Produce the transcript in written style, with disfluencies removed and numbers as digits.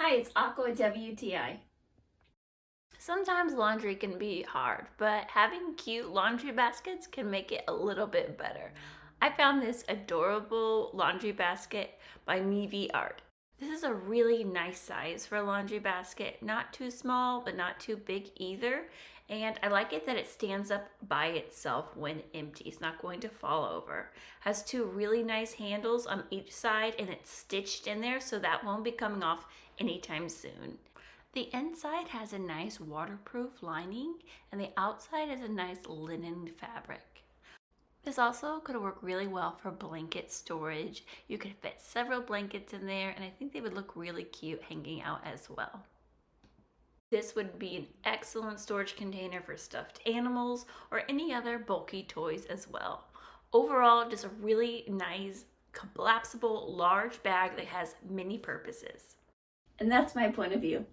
Hi, it's Aqua WTI. Sometimes laundry can be hard, but having cute laundry baskets can make it a little bit better. I found this adorable laundry basket by Mziart. This is a really nice size for a laundry basket, not too small, but not too big either. And I like it that it stands up by itself when empty. It's not going to fall over. Has two really nice handles on each side and it's stitched in there, so that won't be coming off anytime soon. The inside has a nice waterproof lining and the outside is a nice linen fabric. This also could work really well for blanket storage. You could fit several blankets in there and I think they would look really cute hanging out as well. This would be an excellent storage container for stuffed animals or any other bulky toys as well. Overall, just a really nice, collapsible, large bag that has many purposes. And that's my point of view.